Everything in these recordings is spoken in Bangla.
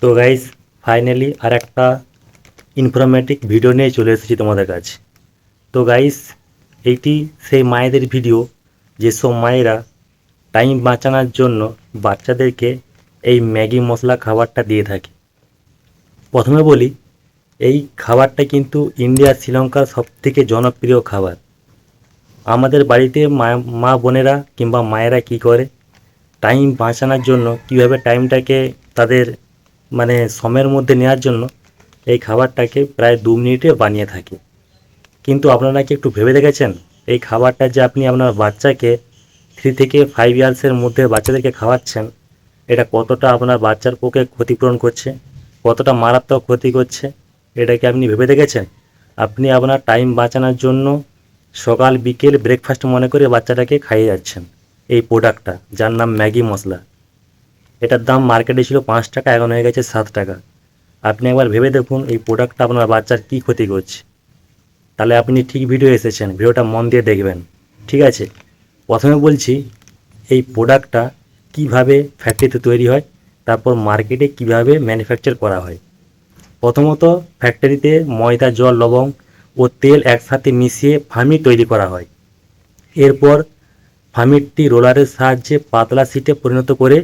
তো গাইস, ফাইনালি আর একটা ইনফরমেটিভ ভিডিও নিয়ে চলে এসেছি তোমাদের কাছে। তো গাইস, এইটি সেই মায়েদের ভিডিও যেসব মায়েরা টাইম বাঁচানোর জন্য বাচ্চাদেরকে এই ম্যাগি মশলা খাবারটা দিয়ে থাকে। প্রথমে বলি, এই খাবারটা কিন্তু ইন্ডিয়া শ্রীলঙ্কার সবথেকে জনপ্রিয় খাবার। আমাদের বাড়িতে মা বোনেরা কিংবা মায়েরা কি করে, টাইম বাঁচানোর জন্য কীভাবে টাইমটাকে তাদের সময়ের মধ্যে নেওয়ার জন্য এই খাবারটাকে প্রায় 2 মিনিটে বানিয়ে থাকে। কিন্তু আপনারা কি একটু ভেবে দেখেছেন, এই খাবারটা যে আপনি আপনার বাচ্চাকে 3 থেকে 5 ইয়ার্সের মধ্যে বাচ্চাদেরকে খাওয়াচ্ছেন, এটা কতটা আপনার বাচ্চার পক্ষে ক্ষতিপূরণ করছে, কতটা মারাত্মক ক্ষতি করছে, এটা কি আপনি ভেবে দেখেছেন? আপনি আপনার টাইম বাঁচানোর জন্য সকাল বিকেল ব্রেকফাস্ট মনে করে বাচ্চাটাকে খাইয়ে যাচ্ছেন এই প্রোডাক্টটা, যার নাম ম্যাগি মশলা। এটার দাম মার্কেটে ছিল 5 টাকা, এখন হয়ে গেছে 7 টাকা। আপনি একবার ভেবে দেখুন এই প্রোডাক্টটা আপনার বাচ্চার কী ক্ষতি করছে। তাহলে আপনি ঠিক ভিডিও এসেছেন, ভিডিওটা মন দিয়ে দেখবেন, ঠিক আছে? প্রথমে বলছি এই প্রোডাক্টটা কিভাবে ফ্যাক্টরিতে তৈরি হয়, তারপর মার্কেটে কিভাবে ম্যানুফ্যাকচার করা হয়। প্রথমত ফ্যাক্টরিতে ময়দা, জল, লবণ ও তেল একসাথে মিশিয়ে ফার্মি তৈরি করা হয়। এরপর ফার্মিটি রোলারের সাহায্যে পাতলা শিটে পরিণত করে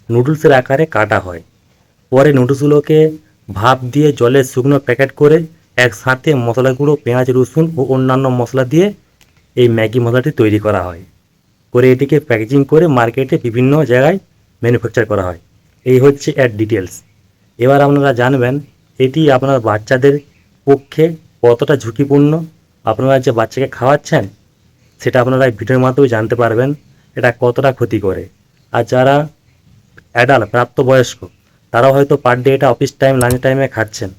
নুডলসের আকারে কাটা হয়। পরে নুডলসগুলোকে ভাপ দিয়ে জলের শুকনো প্যাকেট করে একসাথে মশলা গুঁড়ো, পেঁয়াজ, রসুন ও অন্যান্য মশলা দিয়ে এই ম্যাগি মশলাটি তৈরি করা হয়। করে এটিকে প্যাকেজিং করে মার্কেটে বিভিন্ন জায়গায় ম্যানুফ্যাকচার করা হয়। এই হচ্ছে এর ডিটেলস। এবার আপনারা জানবেন এটি আপনার বাচ্চাদের পক্ষে কতটা ঝুঁকিপূর্ণ। আপনারা যে বাচ্চাকে খাওয়াচ্ছেন সেটা আপনারা এই ভিডিওর মাধ্যমে জানতে পারবেন এটা কতটা ক্ষতি করে। আর যারা অ্যাডাল্ট, প্রাপ্তবয়স্ক, তারাও হয়তো পার ডে এটা অফিস টাইম, লাঞ্চ টাইমে খাচ্ছেন,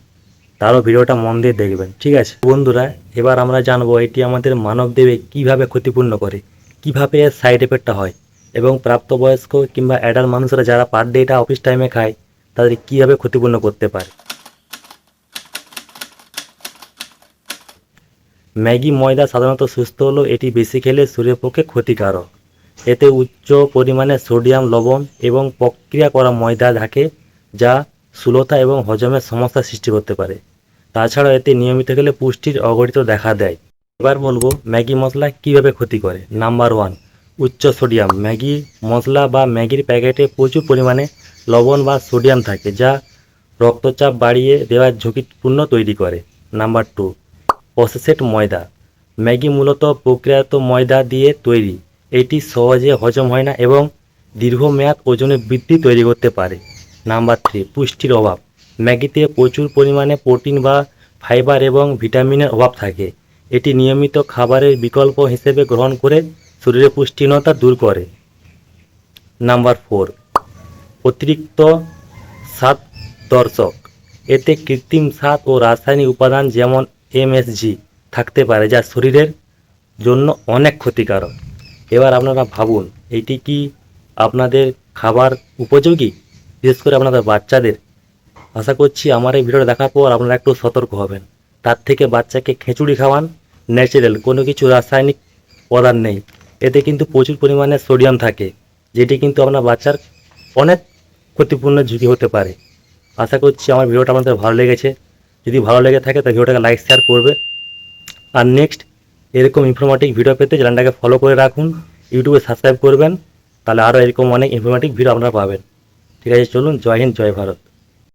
তারও ভিডিওটা মন দিয়ে দেখবেন, ঠিক আছে বন্ধুরা? এবার আমরা জানবো এটি আমাদের মানবদেহে কীভাবে ক্ষতিপূর্ণ করে, কিভাবে এর সাইড এফেক্টটা হয়, এবং প্রাপ্তবয়স্ক কিংবা অ্যাডাল্ট মানুষরা যারা পার ডে এটা অফিস টাইমে খায় তাদের কীভাবে ক্ষতিপূর্ণ করতে পারে। ম্যাগি ময়দা সাধারণত সুস্থ হলেও এটি বেশি খেলে শরীরের পক্ষে ক্ষতিকারক। এতে উচ্চ পরিমাণে সোডিয়াম, লবণ এবং প্রক্রিয়া করা ময়দা থাকে, যা স্থূলতা এবং হজমের সমস্যা সৃষ্টি করতে পারে। তাছাড়া এতে নিয়মিত খেলে পুষ্টির অঘটিত দেখা দেয়। এবার বলবো ম্যাগি মশলা কীভাবে ক্ষতি করে। নাম্বার 1, উচ্চ সোডিয়াম। ম্যাগি মশলা বা ম্যাগির প্যাকেটে প্রচুর পরিমাণে লবণ বা সোডিয়াম থাকে, যা রক্তচাপ বাড়িয়ে দেওয়ার ঝুঁকিপূর্ণ তৈরি করে। নাম্বার 2, প্রসেসড ময়দা। ম্যাগি মূলত প্রক্রিয়াজাত ময়দা দিয়ে তৈরি। এটি সহজে হজম হয় না এবং দীর্ঘমেয়াদ ওজনে বৃদ্ধি তৈরি করতে পারে। নাম্বার 3, পুষ্টির অভাব। ম্যাগিতে প্রচুর পরিমাণে প্রোটিন বা ফাইবার এবং ভিটামিনের অভাব থাকে। এটি নিয়মিত খাবারের বিকল্প হিসেবে গ্রহণ করে শরীরে পুষ্টিহীনতা দূর করে। নাম্বার 4, অতিরিক্ত স্বাদবর্ধক। এতে কৃত্রিম স্বাদ ও রাসায়নিক উপাদান যেমন এমএসজি থাকতে পারে, যা শরীরের জন্য অনেক ক্ষতিকারক। এবার আপনারা ভাবুন এটি কি আপনাদের খাবার উপযোগী, বিশেষ করে আপনাদের বাচ্চাদের? আশা করছি আমার এই ভিডিওটা দেখার পর আপনারা একটু সতর্ক হবেন। তার থেকে বাচ্চাকে খিচুড়ি খাওয়ান, ন্যাচারাল, কোনো কিছু রাসায়নিক উপাদান নেই। এতে কিন্তু প্রচুর পরিমাণে সোডিয়াম থাকে, যেটি কিন্তু আপনার বাচ্চার অনেক ক্ষতিপূর্ণ ঝুঁকি হতে পারে। আশা করছি আমার ভিডিওটা আপনাদের ভালো লেগেছে। যদি ভালো লেগে থাকে তাহলে ভিডিওটাকে লাইক, শেয়ার করবে। আর নেক্সট এরকম ইনফরমেটিভ ভিডিও পেতে চ্যানেলটাকে ফলো করে রাখুন, ইউটিউবে সাবস্ক্রাইব করবেন, তাহলে আরও এরকম অনেক ইনফরমেটিভ ভিডিও আপনারা পাবেন। ঠিক আছে, চলুন, জয় হিন্দ, জয় ভারত।